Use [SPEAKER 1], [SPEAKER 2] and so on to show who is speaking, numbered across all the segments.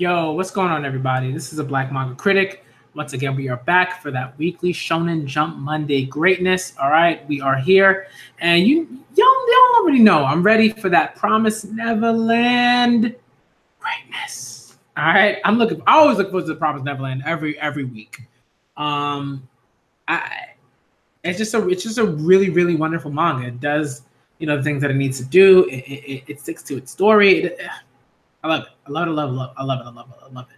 [SPEAKER 1] Yo, what's going on, everybody? This is a Black Manga Critic. Once again, we are back for that weekly Shonen Jump Monday greatness. All right, we are here, and y'all already know I'm ready for that Promised Neverland greatness. All right, I always look forward to the Promised Neverland every week. I it's just a really wonderful manga. It does the things that it needs to do. It sticks to its story. I love it. I love it. I love it.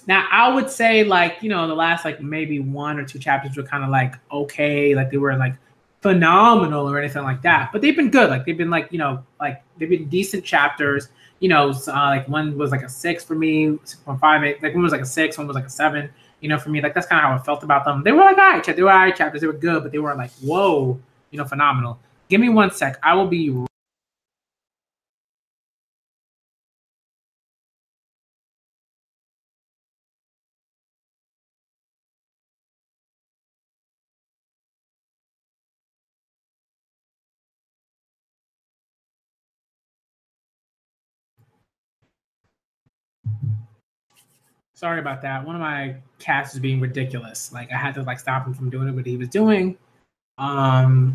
[SPEAKER 1] Now I would say the last maybe one or two chapters were kind of okay, they were phenomenal or anything like that. But they've been good. They've been they've been decent chapters. One was a 6 for me, 6.5. One was a 6, one was a 7. For me, that's kind of how I felt about them. They were alright. They were alright chapters. They were good, but they weren't whoa, phenomenal. Give me 1 sec. I will be. Sorry about that. One of my cats was being ridiculous. I had to stop him from doing what he was doing. Right.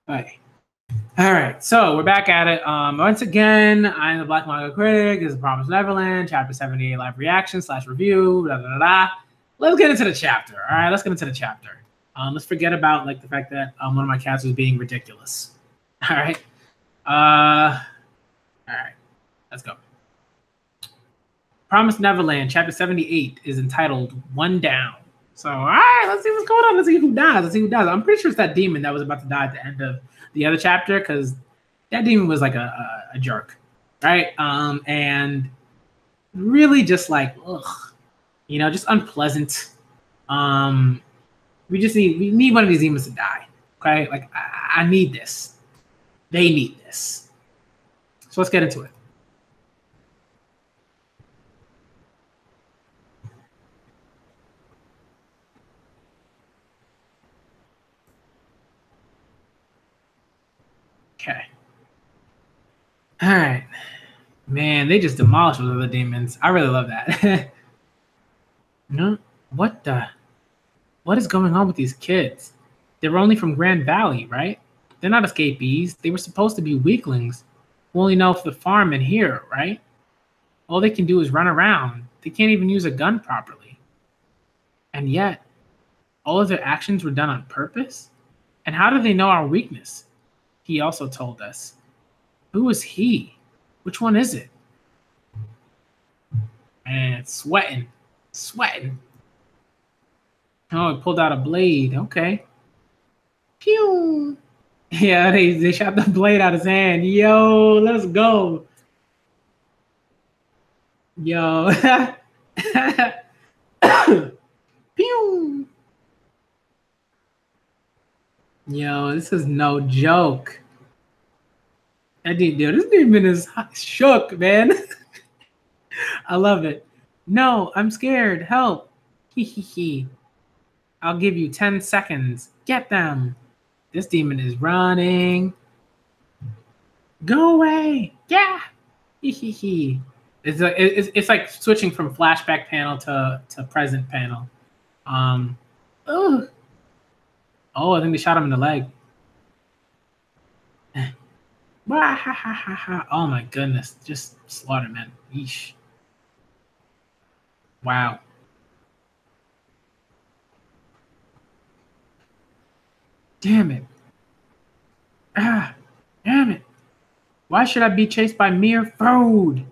[SPEAKER 1] All right, so we're back at it. Once again, I'm the Black Manga Critic. This is Promised Neverland, Chapter 78 live reaction / review. Blah, blah, blah, blah. Let's get into the chapter. All right, let's get into the chapter. Let's forget about the fact that one of my cats was being ridiculous. All right. All right. Let's go. Promised Neverland, Chapter 78 is entitled One Down. So, all right, let's see what's going on. Let's see who dies. I'm pretty sure it's that demon that was about to die at the end of the other chapter, because that demon was a jerk, right? And really just ugh, just unpleasant. We need one of these demons to die, okay? I need this. They need this. So let's get into it. Okay. All right. Man, they just demolished those other demons. I really love that. No, what is going on with these kids? They were only from Grand Valley, right? They're not escapees. They were supposed to be weaklings who only know the farm and here, right? All they can do is run around. They can't even use a gun properly. And yet, all of their actions were done on purpose? And how do they know our weakness? He also told us. Who is he? Which one is it? Man, it's sweating. Oh, he pulled out a blade. Okay. Pew! Yeah, they shot the blade out of his hand. Yo, let's go. Yo. Pew! Yo, this is no joke. This demon is shook, man. I love it. No, I'm scared. Help. Hee. I'll give you 10 seconds. Get them. This demon is running. Go away. Yeah. Hee. It's like switching from flashback panel to present panel. Ugh. Oh, I think they shot him in the leg. Oh my goodness. Just slaughter, man. Yeesh. Wow. Damn it. Damn it. Why should I be chased by mere food?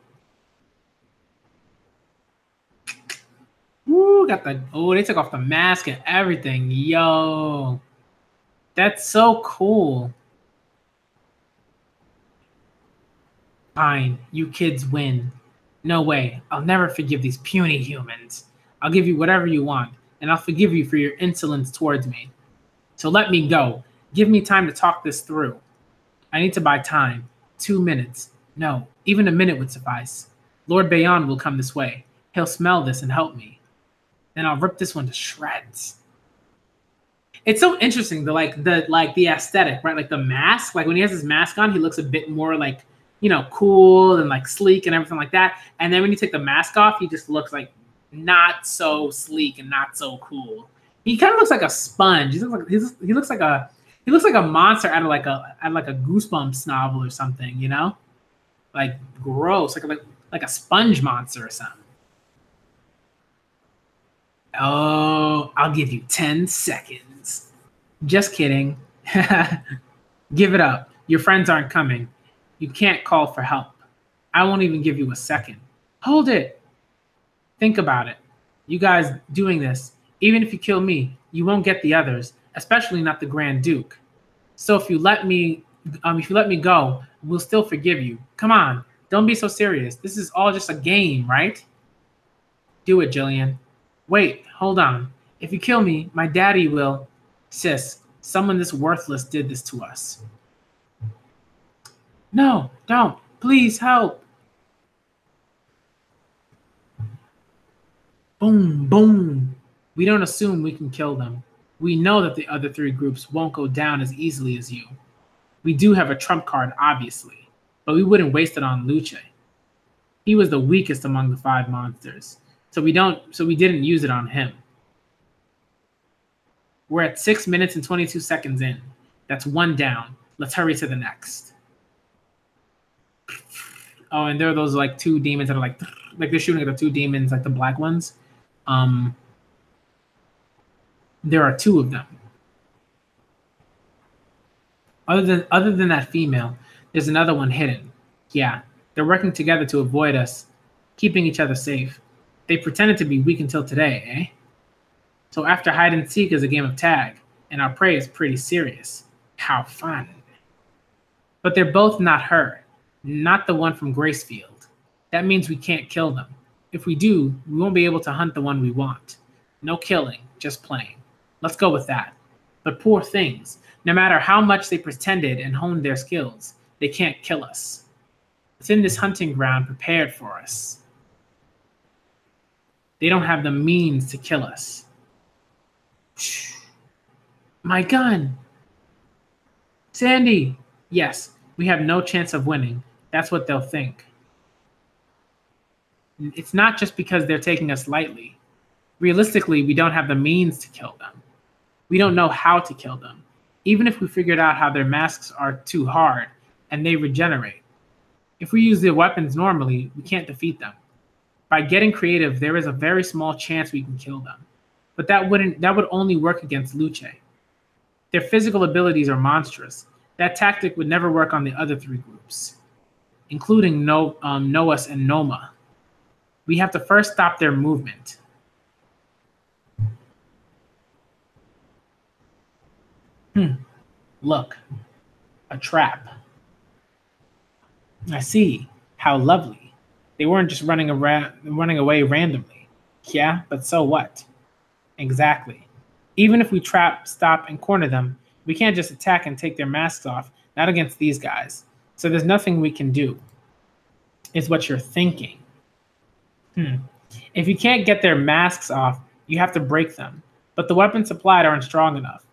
[SPEAKER 1] Woo, they took off the mask and everything. Yo. That's so cool. Fine, you kids win. No way, I'll never forgive these puny humans. I'll give you whatever you want, and I'll forgive you for your insolence towards me. So let me go. Give me time to talk this through. I need to buy time. 2 minutes. No, even a minute would suffice. Lord Bayon will come this way. He'll smell this and help me. Then I'll rip this one to shreds. It's so interesting, the aesthetic, right? The mask, when he has his mask on, he looks a bit more cool and like sleek and everything like that. And then when you take the mask off, he just looks like not so sleek and not so cool. He kind of looks like a sponge. He looks like a monster out of like a Goosebumps novel or something, like gross, like a sponge monster or something. Oh, I'll give you 10 seconds. Just kidding. Give it up. Your friends aren't coming. You can't call for help. I won't even give you a second. Hold it. Think about it. You guys doing this, even if you kill me, you won't get the others, especially not the Grand Duke. So if you let me go, we'll still forgive you. Come on, don't be so serious. This is all just a game, right? Do it, Jillian. Wait, hold on. If you kill me, my daddy will. Sis, someone this worthless did this to us. No, don't. Please help. Boom, boom. We don't assume we can kill them. We know that the other three groups won't go down as easily as you. We do have a trump card, obviously, but we wouldn't waste it on Luce. He was the weakest among the 5 monsters, so we didn't use it on him. We're at 6 minutes and 22 seconds in. That's 1 down. Let's hurry to the next. Oh, and there are those like 2 demons that are like they're shooting at the 2 demons, like the black ones. There are 2 of them. Other than that female, there's another one hidden. Yeah, they're working together to avoid us, keeping each other safe. They pretended to be weak until today, eh? So after hide and seek is a game of tag, and our prey is pretty serious. How fun. But they're both not her, not the one from Gracefield. That means we can't kill them. If we do, we won't be able to hunt the one we want. No killing, just playing. Let's go with that. But poor things, no matter how much they pretended and honed their skills, they can't kill us. It's in this hunting ground prepared for us. They don't have the means to kill us. My gun! Sandy! Yes, we have no chance of winning. That's what they'll think. It's not just because they're taking us lightly. Realistically, we don't have the means to kill them. We don't know how to kill them. Even if we figured out how their masks are too hard and they regenerate. If we use their weapons normally, we can't defeat them. By getting creative, there is a very small chance we can kill them. But that would only work against Luce. Their physical abilities are monstrous. That tactic would never work on the other 3 groups, including Noas and Noma. We have to first stop their movement. Look, a trap. I see. How lovely. They weren't just running away randomly. Yeah, but so what? Exactly. Even if we trap, stop, and corner them, we can't just attack and take their masks off, not against these guys. So there's nothing we can do, is what you're thinking. If you can't get their masks off, you have to break them. But the weapons supplied aren't strong enough.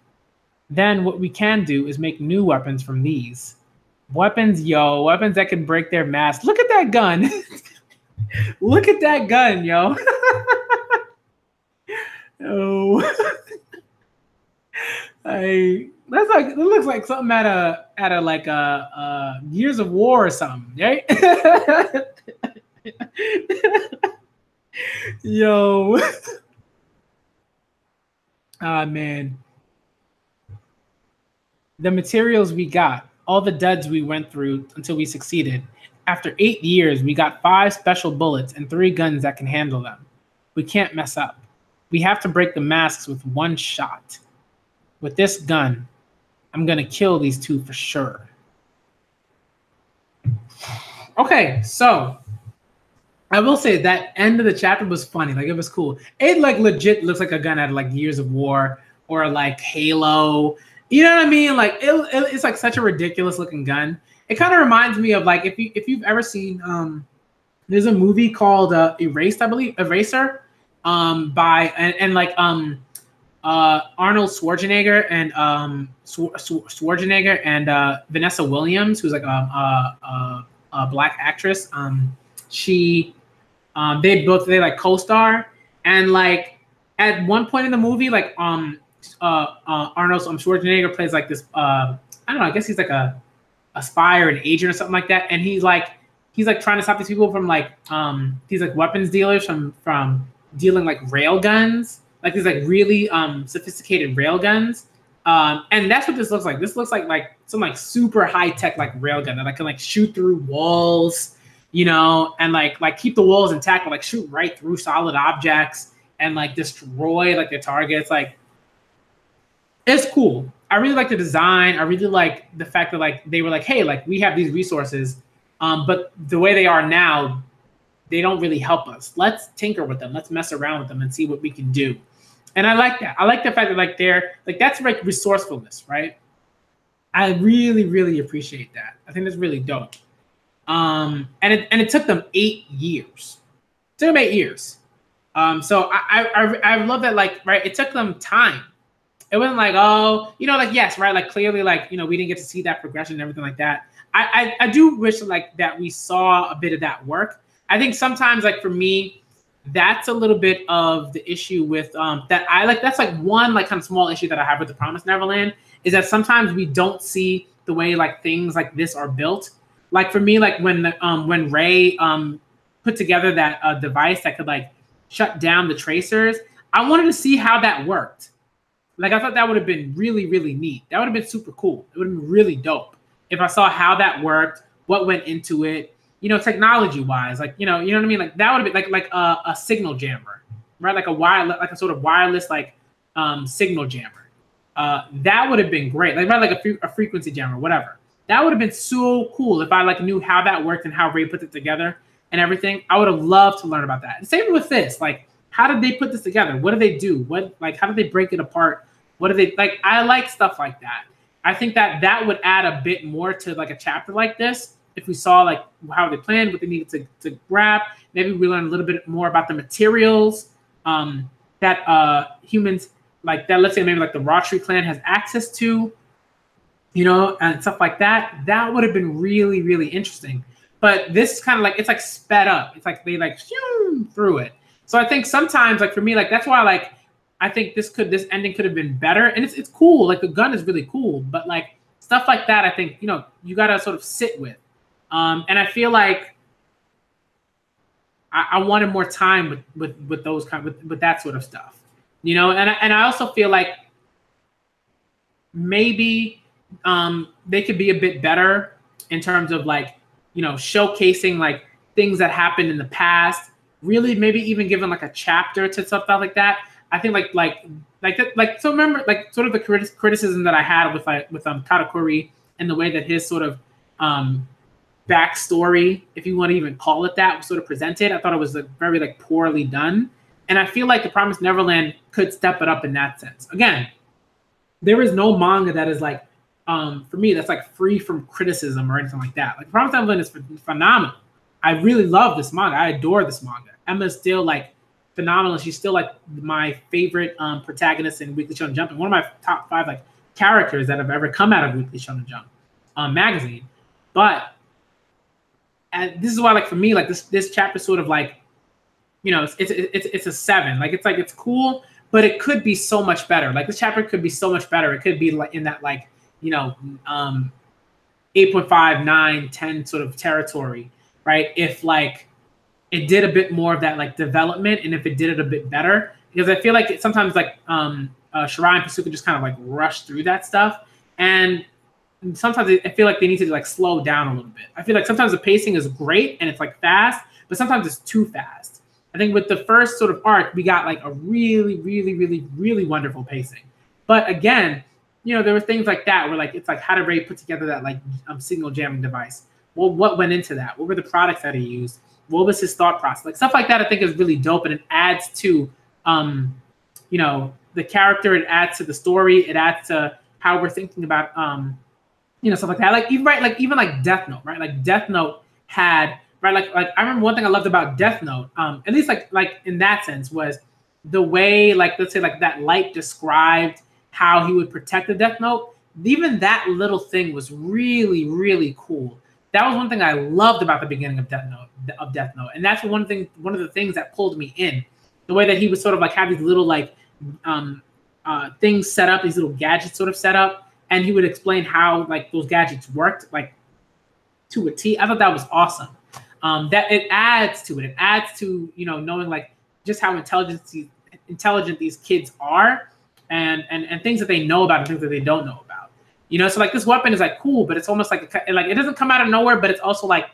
[SPEAKER 1] Then what we can do is make new weapons from these. Weapons that can break their masks. Look at that gun. Look at that gun, yo. Oh. That looks like something out of like a Gears of War or something, right? Yo. Ah, man. The materials we got, all the duds we went through until we succeeded. After 8 years, we got 5 special bullets and 3 guns that can handle them. We can't mess up. We have to break the masks with 1 shot. With this gun, I'm gonna kill these 2 for sure. Okay, so I will say that end of the chapter was funny. Like, it was cool. It like legit looks like a gun out of like Gears of War or like Halo. You know what I mean? Like it's like such a ridiculous looking gun. It kind of reminds me of like if you've ever seen there's a movie called Erased, I believe, Eraser, by Arnold Schwarzenegger and Schwarzenegger and Vanessa Williams, who's like black actress. She they like co-star, and like at one point in the movie, like Arnold Schwarzenegger plays like this. I don't know. I guess he's like a spy or an agent or something like that, and he's like trying to stop these people from like these like weapons dealers from dealing like rail guns, like these like really sophisticated rail guns. And that's what this looks like. This looks like some like super high tech like rail gun that like can like shoot through walls, you know, and like keep the walls intact, but like shoot right through solid objects and like destroy like their targets. Like, it's cool. I really like the design. I really like the fact that like they were like, hey, like we have these resources, but the way they are now, they don't really help us. Let's tinker with them. Let's mess around with them and see what we can do. And I like that. I like the fact that like they're like, that's like resourcefulness, right? I really, really appreciate that. I think that's really dope. And it took them 8 years. It took them 8 years. So I love that, like, right, it took them time. It wasn't like, oh, you know, like, yes, right, like clearly, like, you know, we didn't get to see that progression and everything like that. I do wish like that we saw a bit of that work. I think sometimes, like, for me, that's a little bit of the issue with that I like. That's like one like kind of small issue that I have with The Promised Neverland, is that sometimes we don't see the way like things like this are built. Like for me, like when Ray put together that device that could like shut down the tracers, I wanted to see how that worked. Like, I thought that would have been really, really neat. That would have been super cool. It would have been really dope if I saw how that worked, what went into it, you know, technology-wise. Like, you know what I mean? Like, that would have been like a signal jammer, right? Like a sort of wireless like signal jammer. That would have been great. Like, right, like a frequency jammer, whatever. That would have been so cool if I like knew how that worked and how Ray put it together and everything. I would have loved to learn about that. And same with this. Like, how did they put this together? What do they do? How did they break it apart? What do they like? I like stuff like that. I think that would add a bit more to like a chapter like this if we saw like how they planned, what they needed to grab. Maybe we learn a little bit more about the materials that humans like that. Let's say maybe like the Rotary clan has access to, you know, and stuff like that. That would have been really, really interesting. But this is kind of like, it's like sped up. It's like they like through it. So I think sometimes, like for me, like that's why like I think this ending could have been better. And it's cool. Like the gun is really cool, but like stuff like that, I think, you know, you gotta sort of sit with. And I feel like I wanted more time with those with that sort of stuff, you know. And I also feel like maybe they could be a bit better in terms of like, you know, showcasing like things that happened in the past. Really, maybe even giving like a chapter to stuff like that. I think so remember like sort of the criticism that I had with Katakuri and the way that his sort of backstory, if you want to even call it that, was sort of presented. I thought it was like very like poorly done, and I feel like The Promised Neverland could step it up in that sense. Again, there is no manga that is like for me that's like free from criticism or anything like that. Like The Promised Neverland is phenomenal. I really love this manga. I adore this manga. Emma's still like phenomenal. She's still like my favorite protagonist in Weekly Shonen Jump and one of my top 5 like characters that have ever come out of Weekly Shonen Jump magazine. But this is why, like for me, like this chapter sort of like, you know, it's a 7. Like it's cool, but it could be so much better. Like this chapter could be so much better. It could be like in that like, you know, 8.5, 9, 10 sort of territory, right? If like it did a bit more of that like development, and if it did it a bit better, because I feel like sometimes like Shirai and Pasuka just kind of like rush through that stuff, and sometimes I feel like they need to like slow down a little bit. I feel like sometimes the pacing is great and it's like fast, but sometimes it's too fast. I think with the first sort of arc, we got like a really, really, really, really wonderful pacing. But again, you know, there were things like that where like it's like, how did Ray put together that like signal jamming device? Well, what went into that? What were the products that he used? What was his thought process? Like stuff like that, I think is really dope, and it adds to, you know, the character. It adds to the story. It adds to how we're thinking about, you know, stuff like that. Like even like Death Note, right? Like Death Note had right. Like I remember one thing I loved about Death Note, at least like in that sense, was the way like let's say like that light described how he would protect the Death Note. Even that little thing was really, really cool. that was one thing I loved about the beginning of Death Note, and that's one of the things that pulled me in. The way that he would sort of like have these little like things set up, these little gadgets sort of set up, and he would explain how like those gadgets worked like to a T. I thought that was awesome. That it adds to it. It adds to, you know, knowing like just how intelligent these kids are, and things that they know about and things that they don't know about. You know, so like this weapon is like cool, but it's almost like it doesn't come out of nowhere, but it's also like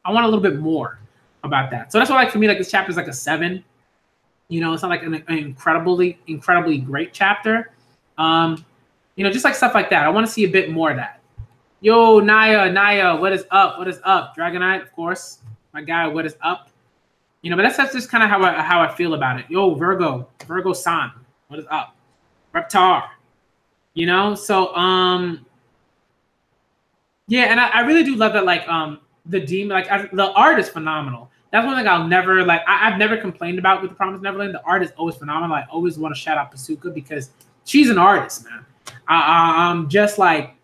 [SPEAKER 1] I want a little bit more about that. So that's why like for me like this chapter is like a 7. You know, it's not like an incredibly great chapter. You know, just like stuff like that. I want to see a bit more of that. Yo, Naya, what is up? What is up? Dragonite, of course. My guy, what is up? You know, but that's just kind of how I feel about it. Yo, Virgo-san, what is up? Reptar. You know, so yeah, and I really do love that like the demon, like the art is phenomenal. That's one thing I'll never like. I've never complained about with The Promised Neverland. The art is always phenomenal. I always want to shout out Pasuka because she's an artist, man. Just like,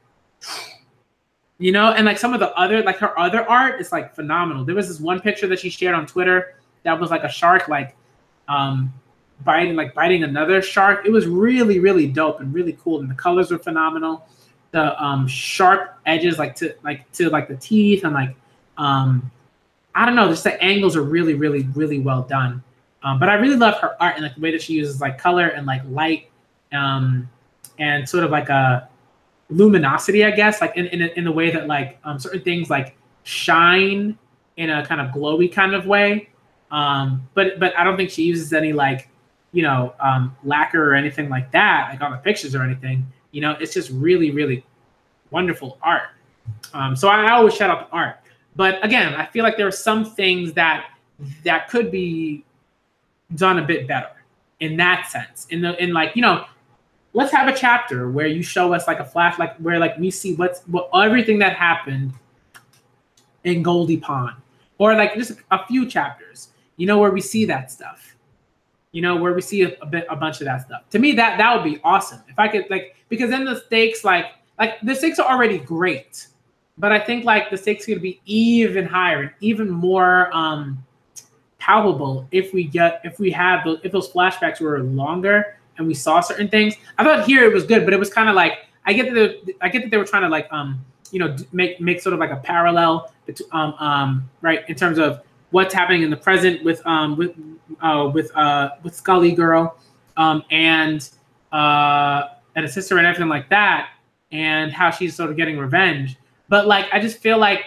[SPEAKER 1] you know, and like some of the other, like her other art is like phenomenal. There was this one picture that she shared on Twitter that was like a shark like biting another shark. It was really, really dope and really cool, and the colors were phenomenal. The sharp edges like to the teeth and like I don't know, just the angles are really, really, really well done. But I really love her art and like the way that she uses like color and like light, and sort of like a luminosity, I guess, like in the way that like certain things like shine in a kind of glowy kind of way. But I don't think she uses any like, you know, lacquer or anything like that, like on the pictures or anything. You know, it's just really, really wonderful art. So I always shout out the art. But again, I feel like there are some things that could be done a bit better in that sense. In like, you know, let's have a chapter where you show us like a flash, like where like we see what everything that happened in Goldie Pond, or like just a few chapters, you know, where we see that stuff, you know, where we see a bunch of that stuff. To me, that would be awesome if I could like, because then the stakes like the stakes are already great. But I think like the stakes are going to be even higher and even more palpable if those flashbacks were longer and we saw certain things. I thought here it was good, but it was kind of like I get that they were trying to like you know, make sort of like a parallel right, in terms of what's happening in the present with Scully Girl and a sister and everything like that, and how she's sort of getting revenge. But like, I just feel like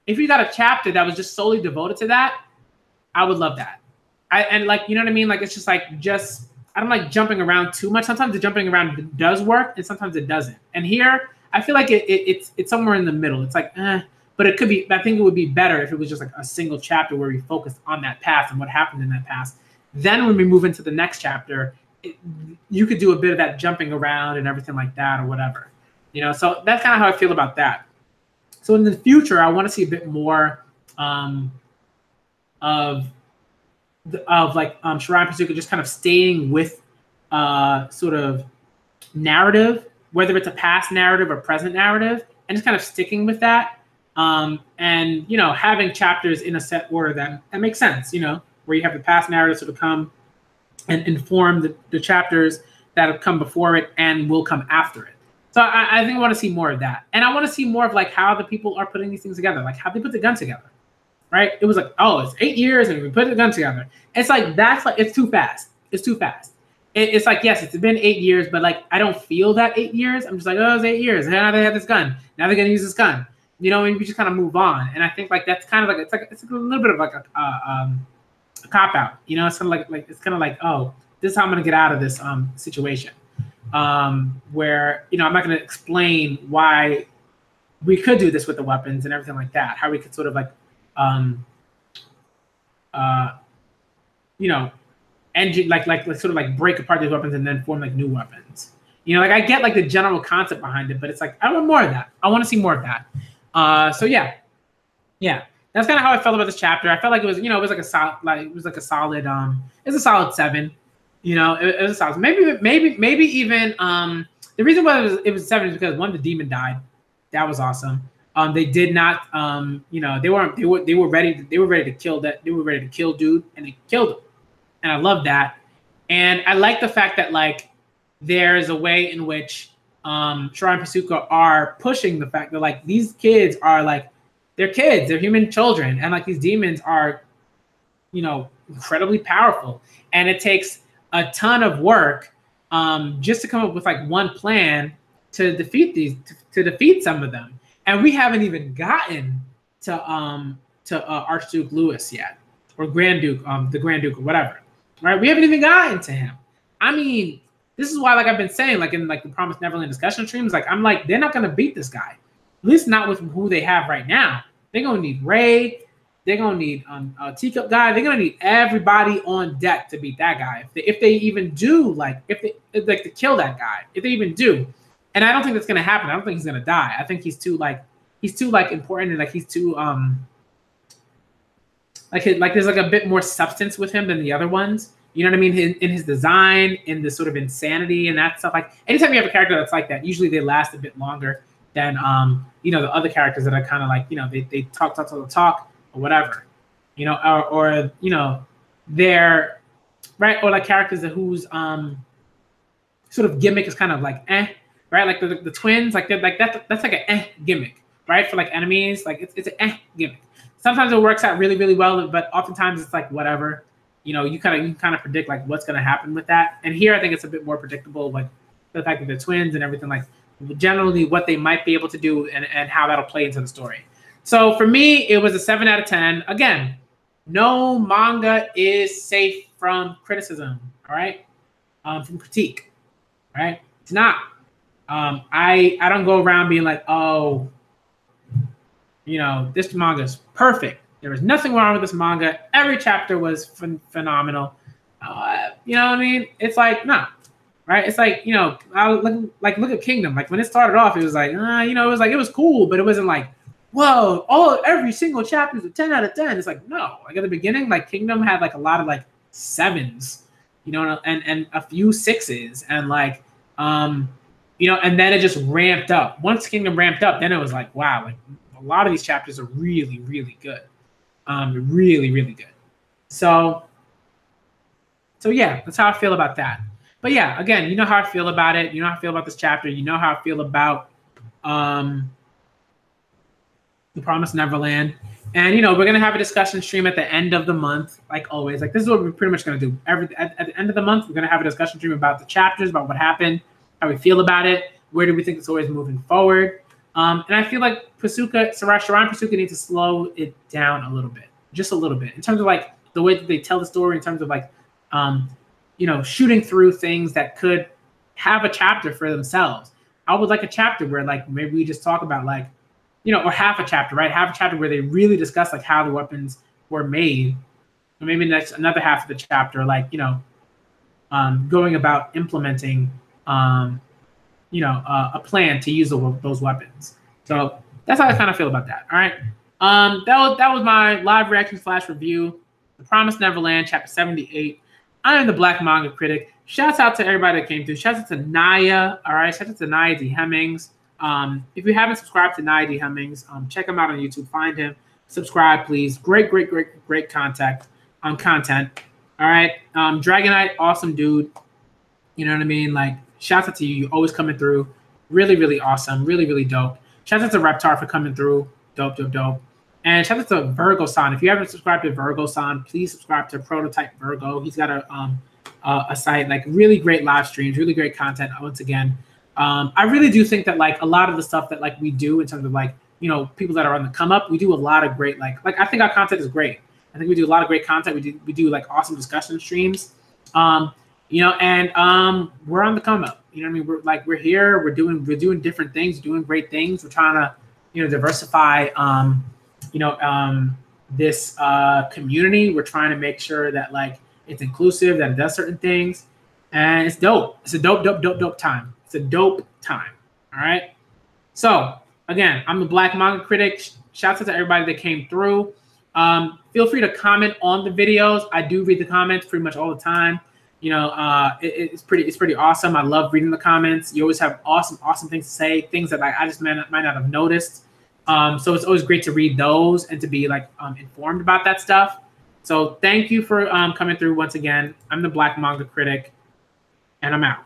[SPEAKER 1] if you got a chapter that was just solely devoted to that, I would love that. And like, you know what I mean? Like, it's just like, I don't like jumping around too much. Sometimes the jumping around does work and sometimes it doesn't. And here, I feel like it's somewhere in the middle. It's like, but it could be, I think it would be better if it was just like a single chapter where we focused on that past and what happened in that past. Then when we move into the next chapter, you could do a bit of that jumping around and everything like that or whatever. You know, so that's kind of how I feel about that. So in the future, I want to see a bit more of like Shirai and Pasuka just kind of staying with sort of narrative, whether it's a past narrative or present narrative, and just kind of sticking with that. And, you know, having chapters in a set order that makes sense, you know, where you have the past narrative sort of come and inform the chapters that have come before it and will come after it. So I think I want to see more of that. And I want to see more of like how the people are putting these things together, like how they put the gun together, right? It was like, oh, it's 8 years and we put the gun together. It's like, that's like, it's too fast. It's too fast. It's like, yes, it's been 8 years, but like, I don't feel that 8 years. I'm just like, oh, it's 8 years. Now they have this gun. Now they're going to use this gun. You know, and we just kind of move on. And I think like, that's kind of like, it's a little bit of like a cop out, you know, it's kind of like, oh, this is how I'm going to get out of this situation. Where, you know, I'm not going to explain why we could do this with the weapons and everything like that, how we could sort of like, you know, engine, like sort of like break apart these weapons and then form like new weapons. You know, like I get like the general concept behind it, but it's like, I want more of that. I want to see more of that. So yeah, that's kind of how I felt about this chapter. I felt like it was, you know, it was a solid, it's a solid 7. You know, it was a solid. Maybe even the reason why it was 7 is because one, the demon died. That was awesome. They did not, you know, they were ready to kill that. They were ready to kill dude, and they killed him. And I love that. And I like the fact that like there's a way in which Shira and Pasuka are pushing the fact that like these kids are like they're kids, they're human children, and like these demons are, you know, incredibly powerful, and it takes a ton of work just to come up with like one plan to defeat these to defeat some of them. And we haven't even gotten to Archduke Louis yet, or Grand Duke, the Grand Duke or whatever. Right? We haven't even gotten to him. I mean, this is why, like I've been saying, like in like the Promised Neverland discussion streams, like I'm like, they're not gonna beat this guy. At least not with who they have right now. They're gonna need Ray. They're gonna need a Teacup guy. They're gonna need everybody on deck to beat that guy. If they even do, like if they like to kill that guy, if they even do. And I don't think that's gonna happen. I don't think he's gonna die. I think he's too important, and like he's too like there's like a bit more substance with him than the other ones. You know what I mean? In his design, in the sort of insanity and that stuff. Like anytime you have a character that's like that, usually they last a bit longer than you know, the other characters that are kind of like, you know, they talk or whatever. You know, or you know, they're right, or like characters that whose sort of gimmick is kind of like right? Like the twins, like they're like that's like an gimmick, right? For like enemies, like it's an gimmick. Sometimes it works out really, really well, but oftentimes it's like whatever. You know, you kind of predict like what's going to happen with that. And here I think it's a bit more predictable, like the fact that they're twins and everything, like generally what they might be able to do and how that'll play into the story. So for me, it was a 7 out of 10. Again, no manga is safe from criticism, all right? From critique, all right? It's not. I don't go around being like, oh, you know, this manga is perfect. There was nothing wrong with this manga. Every chapter was phenomenal. You know what I mean? It's like, no, right? It's like, you know, look at Kingdom. Like when it started off, it was like, you know, it was cool, but it wasn't like, whoa, every single chapter is a 10 out of 10. It's like, no, like at the beginning, like Kingdom had like a lot of like 7s, you know, and a few 6s, and like, you know, and then it just ramped up. Once Kingdom ramped up, then it was like, wow, like a lot of these chapters are really, really good. Really, really good. So yeah, that's how I feel about that. But yeah, again, you know how I feel about it. You know how I feel about this chapter. You know how I feel about The Promised Neverland. And you know, we're gonna have a discussion stream at the end of the month, like always. Like this is what we're pretty much gonna do. At the end of the month, we're gonna have a discussion stream about the chapters, about what happened, how we feel about it, where do we think the story is moving forward. And I feel like Shira and Pasuka need to slow it down a little bit, just a little bit, in terms of like the way that they tell the story, in terms of like, you know, shooting through things that could have a chapter for themselves. I would like a chapter where like maybe we just talk about like, you know, or half a chapter, right? Half a chapter where they really discuss like how the weapons were made, or maybe next another half of the chapter, like, you know, going about implementing you know, a plan to use those weapons. So that's how I kind of feel about that. All right. That was my live reaction / review. The Promised Neverland, chapter 78. I am the Black Manga Critic. Shouts out to everybody that came through. Shouts out to Naya. All right. Shouts out to Naya D. Hemmings. If you haven't subscribed to Naya D. Hemmings, check him out on YouTube. Find him. Subscribe, please. Great content. All right. Dragonite, awesome dude. You know what I mean? Like, shouts out to you. You're always coming through. Really, really awesome. Really, really dope. Shouts out to Reptar for coming through. Dope. And shout out to Virgo-san. If you haven't subscribed to Virgo-san, please subscribe to Prototype Virgo. He's got a site, like really great live streams, really great content. Once again, I really do think that like a lot of the stuff that like we do in terms of like, you know, people that are on the come up, we do a lot of great, like I think our content is great. I think we do a lot of great content. We do like awesome discussion streams. You know, and we're on the come up. You know what I mean? We're here. We're doing different things, doing great things. We're trying to, you know, diversify, you know, this community. We're trying to make sure that like it's inclusive, that it does certain things, and it's dope. It's a dope time. It's a dope time. All right. So again, I'm the Black Manga Critic. Shouts out to everybody that came through. Feel free to comment on the videos. I do read the comments pretty much all the time. You know, it's pretty awesome. I love reading the comments. You always have awesome things to say, things that I just might not have noticed. So it's always great to read those and to be like informed about that stuff. So thank you for coming through once again. I'm the Black Manga Critic, and I'm out.